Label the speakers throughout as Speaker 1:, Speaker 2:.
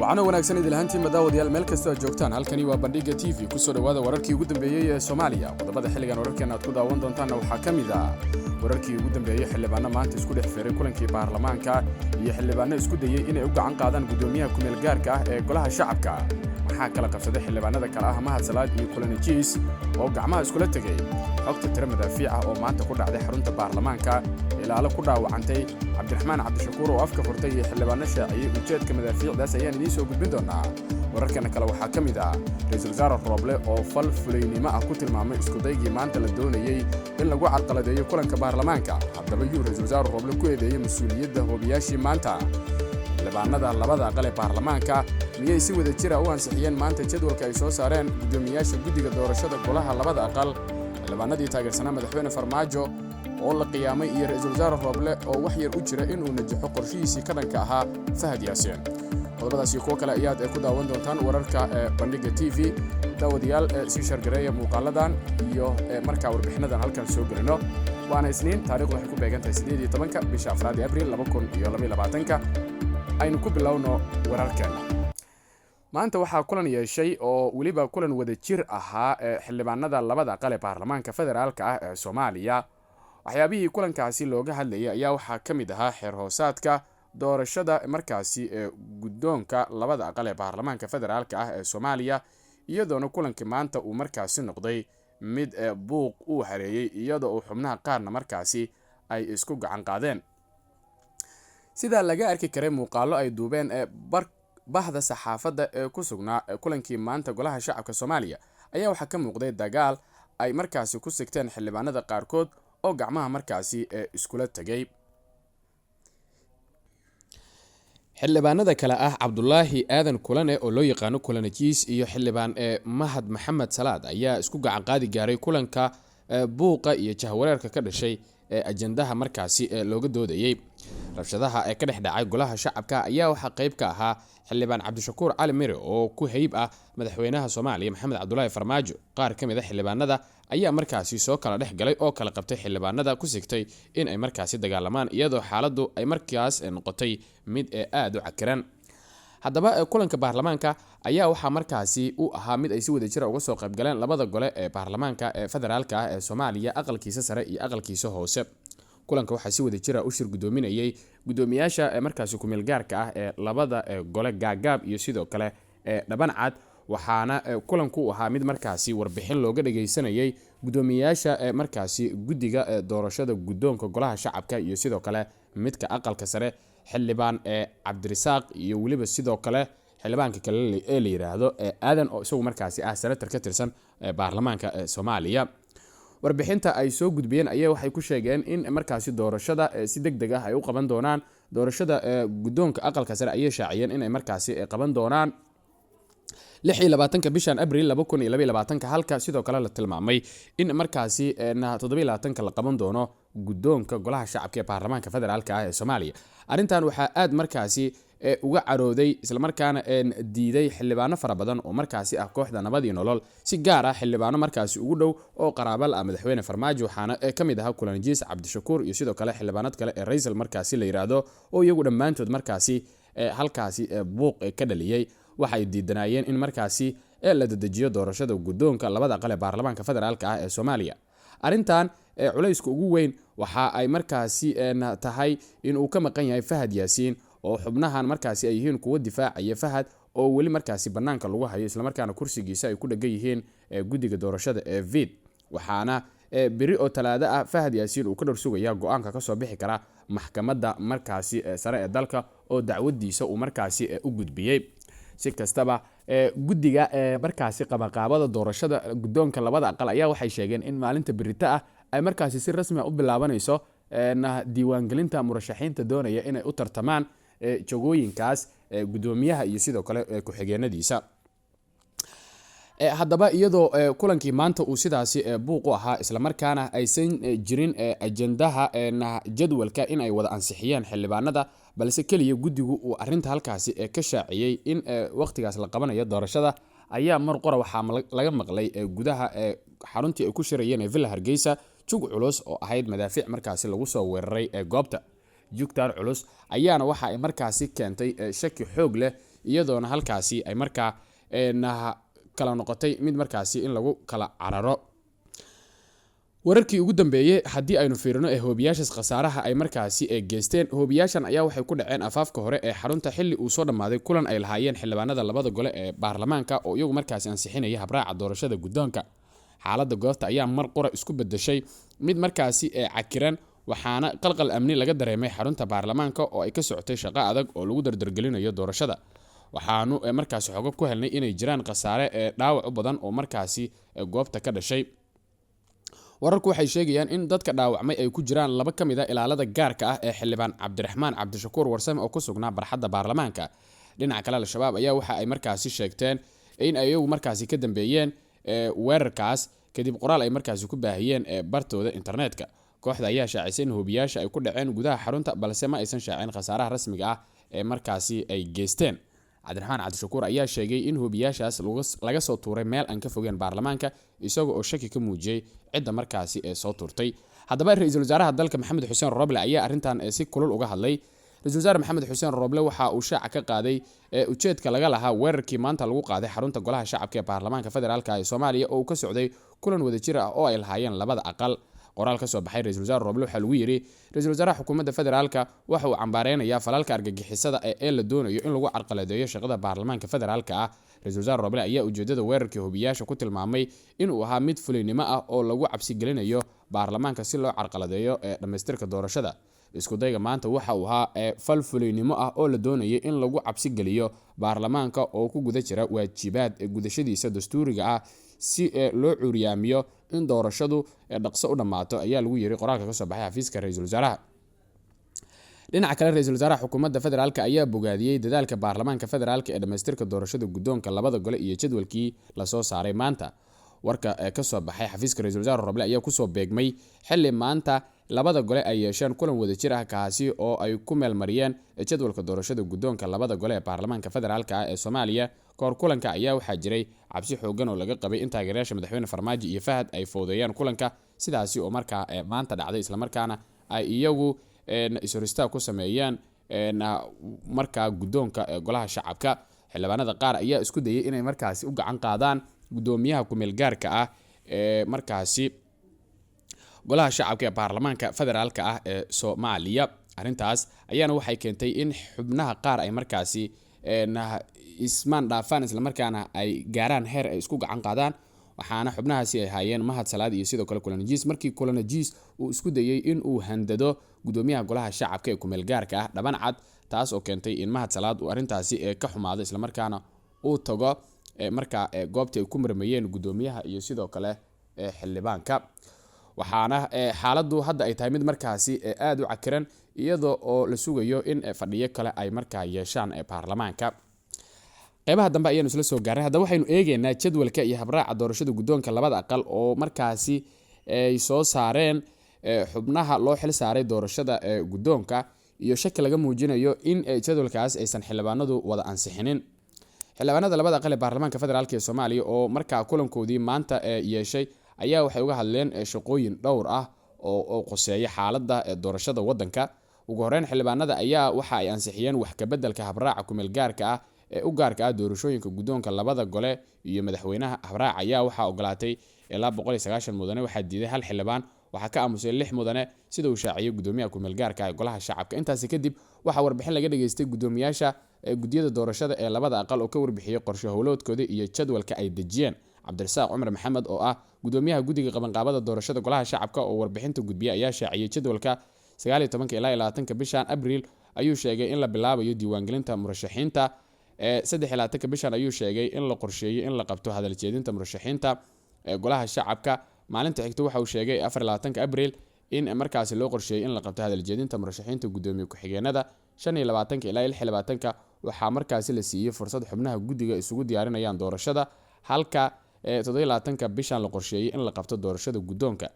Speaker 1: waxaana wanaagsan idil ahaantii madaawadayaal meel kasta aad joogtaan halkani waa bandhiga TV ku soo dhawaada wararkii ugu dambeeyay ee Soomaaliya qodobada xilligan wararkeena aad ku daawan doontaan waxaa kamid ah wararkii ugu dambeeyay xildhibaano maanta isku dhex feeray kulankii baarlamaanka iyo xildhibaano isku dayay inay u gacan qaadaan gudoomiyaha ku meel gaarka ah ee golaha shacabka waxaa kala qabsaday xildhibaanada kala ah Mahad Salaad iyo Kulanajiis oo gacmaha isku la tagay xogta tiro madaafiic ah oo maanta ku dhacday xarunta baarlamaanka ilaalo ku dhaawacantay Cabdiraxmaan Cabdishakuur oo afka furtay xildhibaano shaaciyay ujeedka madaafiicdaas ayaan idin soo gudbin doonaa wararkana kale waxaa kamid ah Ra'iisul Wasaare Roble oo fal fuleynimo ah ku tilmaamay isku daygii maanta la doonayay in lagu carqaladeeyo kulanka baarlamaanka haddaba Ra'iisul Wasaare Roble ku eedeeyay mas'uuliyadda hoobiyaashii maanta xildhibaanada labada aqal ee baarlamaanka miyay si wada jir ah u ansixiyeen maanta jadwalka ay soo saareen gudoomiyaasha guddiga doorashada golaha labada aqal xildhibaanadii taageersanaa madaxweyne Farmaajo oo la qiyaamay iyo Ra'iisul Wasaare Roble oo wax yar u jira inuu najaxo qorshihiisii ka dhanka ahaa Fahad Yaasiin qodobadaas iyo kuwa kale ayaad ku daawan doontaan wararka bandhiga TV daawadayaal si shargareeya muuqaaladan iyo markaa warbixinadan halkan soo gelino waana isniin taariikhdu waxay ku beegantahay 18 bisha Abriil 2022 aynu ku bilowno wararkeena maanta waxaa kulan yeeshay oo waliba kulan wada jir ahaa xildhibaanada labada aqal ee baarlamaanka federaalka ah ee Soomaaliya waxyaabihii kulankaasi looga hadlayay ayaa waxaa kamid ahaa xeer hoosaadka doorashada markaasi gudoonka labada aqal ee baarlamaanka federaalka ah ee Soomaaliya iyadoona kulanka maanta uu markaasi noqday mid buuq uu hareeyay iyadoo uu xubnaha qaarna markaasi ay isku gacan qaadeen sida laga arki karay muuqaalo ay duubeen bahda saxaafadda ee ku sugnaa kulankii maanta golaha shacabka Soomaaliya ayaa waxa ka muuqday dagaal ay markaasi ku sigteen xildhibaanada qaarkood oo gacmaha markaasi iskula tagay xildhibaanada kale ah Cabdullaahi Aadan Kulane oo loo yaqaan Kulanajiis iyo xildhibaan Mahad Maxamed Salaad ayaa isku gacan qaadi gaaray kulanka buuqa iyo jahwareerka ka dhashay ajandaha markaasi looga doodayay rabshadaha ka dhex dhacay golaha shacabka ayaa waxa qayb ka ahaa xildhibaan Cabdishakuur Cali Mire oo ku hayb ah madaxweynaha Soomaaliya Maxamed Cabdullaahi Farmaajo qaar kamid ah xildhibaanada ayaa markaasi soo kala dhex galay oo kala qabtay xildhibaanada ku sigtay in ay markaasi dagaalamaan iyadoo xaaladdu ay markaas noqotay mid aad u cakiran haddaba kulanka baarlamaanka ayaa waxa markaasi u ahaa mid ay si wada jir uga soo qayb galeen labada gole ee baarlamaanka ee federaalka ah ee Soomaaliya aqalkiisa sare iyo aqalkiisa hoose kulanka waxa si wada jir u shir gudoominayay gudoomiyaasha markaasi ku meel gaarka ah ee labada gole gaagaab iyo sidoo kale dhaban cad waxaana kulanku u ahaa mid markaasi warbixin looga dhageysanayay gudoomiyaasha markaasi guddiga doorashada gudoonka golaha shacabka iyo sidoo kale midka aqalka sare xildhibaan Cabdirasaaq iyo waliba sidoo kale xildhibaanka kale ee la yiraahdo Aadan oo isagu markaasi ah senator ka tirsan baarlamaanka Soomaaliya warbixinta ay soo gudbiyeen ayaa waxay ku sheegeen in markaasi doorashada si degdeg ah ay u qaban doonaan doorashada gudoonka aqalka sare ayay shaaciyeen in ay markaasi qaban doonaan 26 bishan Abriil 2022 halka sidoo kale la tilmaamay in markaasi 27 la qaban doono gudoonka golaha shacabka ee baarlamaanka federaalka ah ee Soomaaliya arintan waxa aad markaasi uga carooday isla markaana diiday xildhibaano fara badan oo markaasi ah kooxda nabad iyo nolol si gaar ah xildhibaano markaasi ugu dhow oo qaraabal ah madaxweyne Farmaajo waxaana kamid ah Kulanajiis Cabdishakuur iyo sidoo kale xildhibaanad kale ee Ra'iisul markaasi la yiraahdo oo iyagu dhamaantood markaasi halkaasi buuq ka dhaliyay waxay diidanayeen in markaasi la dedejiyo doorashada gudoonka labada aqal ee baarlamaanka federaalka ah ee Soomaaliya arintan culayska ugu weyn waxa ay markaasi tahay in uu ka maqan yahay Fahad Yaasiin oo xubnahan markaasi ay yihiin kuwa difaacaya Fahad oo wali markaasi banaanka lagu hayo isla markaana kursigiisa ay ku dhagan yihiin guddiga doorashada ee VID waxaana biri oo talaado ah Fahad Yaasiin uu ka dhorsugayaa go'aanka ka soo bixi kara maxkamadda markaasi sare ee dalka oo dacwadiisa uu markaasi u gudbiyay si kastaba guddiga markaasi qabanqaabada doorashada gudoonka labada aqal ayaa waxay sheegeen in maalinta birita ah ay markaasi si rasmi ah u bilaabanayso diiwaangelinta murashaxiinta doonaya inay u tartamaan jagooyinkaas gudoomiyaha iyo sidoo kale ku-xigeenadiisa haddaba iyadoo kulankii maanta uu sidaasi buuq u ahaa isla markaana aysan jirin ajandaha jadwalka in ay wada ansixiyeen xildhibaanada balse kaliya guddigu uu arinta halkaasi ka shaaciyay in waqtigaas la qabanayo doorashada ayaa mar qora waxaa laga maqlay gudaha xaruntii ay ku shirayeen ee Villa Hargeysa jug culus oo ahayd madaafiic markaasi lagu soo weeraray goobta jugtaan culus ayaana waxa ay markaasi keentay shaki xoog leh iyadoona halkaasi ay markaa kala noqotay mid markaasi in lagu kala cararo. wararkii ugu dambeeyay haddii aynu fiirino hoobiyaashaas khasaaraha ay markaasi geysteen, hoobiyaashan ayaa waxay ku dhaceen afaafka hore ee xarunta xilli uu soo dhammaaday kulan ay lahaayeen xildhibaanada labada gole ee baarlamaanka oo iyagu markaasi ansixinaya habraaca doorashada guddoonka. xaaladda goobta ayaa mar qura isku bedeshay mid markaasi cakiran, waxaana qalqal amni laga dareemay xarunta baarlamaanka oo ay ka socotay shaqo adag oo lagu dardargelinayo doorashada. waxaanu markaasi xogo ku helnay inay jiraan khasaare dhaawac u badan oo markaasi goobta ka dhashay. wararku waxay sheegayaan in dadka dhaawacmay ay ku jiraan laba ka mid a ilaalada gaarka ah ee xildhibaan cabdiraxmaan cabdishakuur warsame oo ku sugnaa barxadda baarlamaanka. dhinaca kale al-shabaab ayaa waxa ay markaasi sheegteen in ay iyagu markaasi ka dambeeyeen weerarkaas kadib qoraal ay markaasi ku baahiyeen bartooda internetka. kooxda ayaa shaacisay in hoobiyaasha ay ku dhaceen gudaha xarunta, balse ma aysan shaacin khasaaraha rasmiga ah ee markaasi ay geysteen. cabdiraxmaan cabdishakuur ayaa sheegay in hoobiyaashaas laga soo tuuray meel aan ka fogeen baarlamaanka, isaga oo shaki ka muujiyey cidda markaasi soo tuurtay. haddaba ra-iisul wasaaraha dalka maxamed xuseen roble ayaa arrintan si kulul uga hadlay. ra-iisul wasaare maxamed xuseen roble waxa uu shaaca ka qaaday ujeedka laga lahaa weerarkii maanta lagu qaaday xarunta golaha shacabka ee baarlamaanka federaalk ee soomaaliya oo uu ka socday kulan wadajir ah oo ay lahaayeen labada aqal. qoraal ka soo baxay ra-iisul wasaare roble waxaa lagu yidhi ra-iisul wasaaraha xukuumadda federaalka waxa uu cambaareynaya falalka argagixisada ee la doonayo in lagu carqaladeeyo shaqada baarlamaanka federaalka ah. ra-iisul wasaare roble ayaa ujeedada weerarkii hoobiyaasha ku tilmaamay inuu ahaa mid fulinimo ah oo lagu cabsigelinayo baarlamaanka si loo carqaladeeyo dhammaystirka doorashada. iskudayga maanta waxa uu ahaa fal fulinimo ah oo la doonayay in lagu cabsigeliyo baarlamaanka oo ku guda jira waajibaad gudashadiisa dastuuriga ah si loo cuuriyaamiyo in doorashadu dhaqso u dhammaato, ayaa lagu yiri qoraalka ka soo baxay xafiiska ra-iisul wasaaraha. dhinaca kale ra-iisul wasaaraha xukuumadda federaalk ayaa bogaadiyey dadaalka baarlamaanka federaalk ee dhammaystirka doorashada guddoonka labada gole iyo jadwalkii lasoo saaray maanta. warka ka soo baxay xafiiska ra-iisul wasaare roble ayaa kusoo beegmay xilli maanta labada gole ay yeesheen kulan wadajir ah kaasi oo ay ku meelmariyeen jadwalka doorashada guddoonka labada gole ee baarlamaanka federaalk ee Soomaaliya. kahor kulanka ayaa waxaa jiray cabsi xoogan oo laga qabay in taageerayaasha madaxweyne Farmaajo iyo Fahad ay foodeeyaan kulanka, sidaasi oo markaa maanta dhacday, isla markaana ay iyagu isoristaag ku sameeyeen markaa guddoonka golaha shacabka. xildhibaanada qaar ayaa isku dayay inay markaasi u gacan qaadaan gudoomiyaha ku-meel gaarka ah ee markaasi golaha shacabka ee baarlamaanka federaalka ah ee Soomaaliya. arrintaas ayaana waxay keentay in xubnaha qaar ay markaasi ismaan dhaafaan, isla markaana ay gaaraan heer ay isku gacan qaadaan. waxaana xubnahaasi ay hayeen Mahad Salaad iyo sidoo kale Kulanajiis. markii Kulanajiis uu isku dayay in uu handado gudoomiyaha golaha shacabka ee ku-meel gaarka ah dhaban cad, taas oo keentay in Mahad Salaad uu arrintaasi ka xumaado, isla markaana uu tago markaa goobtii ay ku marmayeen gudoomiyaha iyo sidoo kale xildhibaanka. waxaana xaaladdu hadda ay tahay mid markaasi aad u cakiran, iyadoo oo la sugayo in fadhiyo kale ay markaa yeeshaan baarlamaanka. qeybaha dambe ayaanu isla soo gaaray. haddaba waxaynu eegaynaa jadwalka iyo habraaca doorashada guddoonka labada aqal oo markaasi ay soo saareen xubnaha loo xil saaray doorashada guddoonka, iyo shaki laga muujinayo in jadwalkaas aysan xildhibaanadu wada ansixinin. xildhibaanada labada aqal ee baarlamaanka federaalk ee Soomaaliya oo markaa kulankoodii maanta yeeshay ayaa waxay uga hadleen shaqooyin dhowr ah oo qoseeya xaaladda doorashada wadanka. ugu horeyn xildhibaanada ayaa waxa ay ansixiyeen wax ka beddelka habraaca ku-meel gaarka ah ee u gaarka ah doorashooyinka guddoonka labada gole iyo madaxweynaha. habraac ayaa waxaa ogolaatay ilaa 190 mudane, waxaa diiday hal xildhibaan, waxaa ka aamusay 6 mudane sida uu shaaciyay gudoomiyaha ku-meel gaarka ee golaha shacabka. intaasi kadib waxaa warbixin laga dhageystay gudoomiyaasha guddiyada doorashada ee labada aqal oo ka warbixiyay qorshe howloodkooda iyo jadwalka ay dejiyeen. Cabdirasaaq Cumar Maxamed oo ah gudoomiyaha guddiga qabanqaabada doorashada golaha shacabka oo warbixinta gudbiya ayaa shaaciyay jadwalka 19 ilaa 20 bishan Abriil, ayuu sheegay in la bilaabayo diiwaangelinta murashaxiinta. 23 bishan ayuu sheegay in la qorsheeyay in la qabto hadal jeedinta murashaxiinta golaha shacabka. maalinta xigta waxa uu sheegay 24 Abriil in markaasi loo qorsheeyay in la qabto hadal jeedinta murashaxiinta gudoomiye ku-xigeenada. 25 ilaa 26 waxaa markaasi la siiyay fursad xubnaha guddiga isugu diyaarinayaan doorashada, halka 27 bishan la qorsheeyay in la qabto doorashada guddoonka.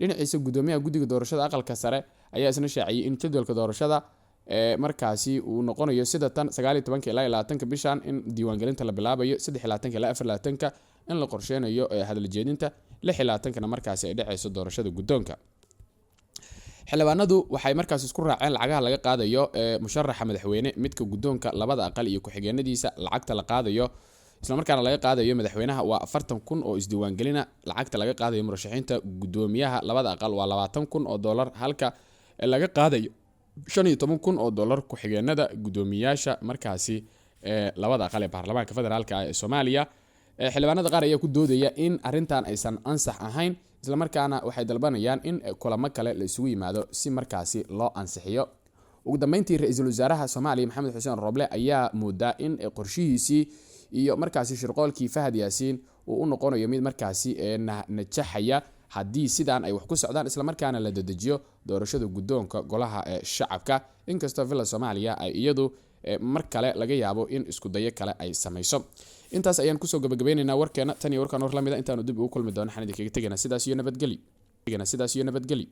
Speaker 1: dhinaciisa gudoomiyaha guddiga doorashada aqalka sare ayaa isna shaaciyay in jadwalka doorashada markaasi uu noqonayo sida tan 19 ilaa 20 bishan in diiwaangelinta la bilaabayo, 23 ilaa 24 in la qorsheynayo hadal jeedinta, 26 markaasi ay dhacayso doorashada guddoonka. xildhibaanadu waxay markaas isku raaceen lacagaha laga qaadayo musharaxa madaxweyne midka guddoonka labada aqal iyo ku-xigeenadiisa lacagta la qaadayo isla markaana laga qaadayo madaxweynaha waa 40,000 oo isdiiwaangelina lacagta laga qaadayo murashaxiinta gudoomiyaha labada aqal waa 20,000 oo dollar halka laga qaadayo 15,000 oo dollar ku-xigeenada gudoomiyaasha markaasi labada aqal ee baarlamaanka federaalka ee Soomaaliya. xildhibaanada qaar ayaa ku doodaya in arintan aysan ansax ahayn isla markaana waxay dalbanayaan in kulamo kale la isugu yimaado si markaasi loo ansixiyo. ugu dambeyntii ra'iisul wasaaraha Soomaaliya Maxamed Xuseen Roble ayaa moodaa in qorshihiisii iyo markaasi shirqoolkii Fahad Yaasiin uu u noqonayo mid markaasi najaxaya haddii sidaan ay wax ku socdaan isla markaana la dedejiyo doorashada guddoonka golaha shacabka. inkastoo villa Soomaaliya ay iyadu mar kale laga yaabo in isku dayo kale ay samayso. intaas ayaan kusoo gabagabeynaynaa warkeena tan iyo warkaan war lamida intaanu dib ugu kulmi doono xanidi kaga tagana sidaas iyo nabadgelyo.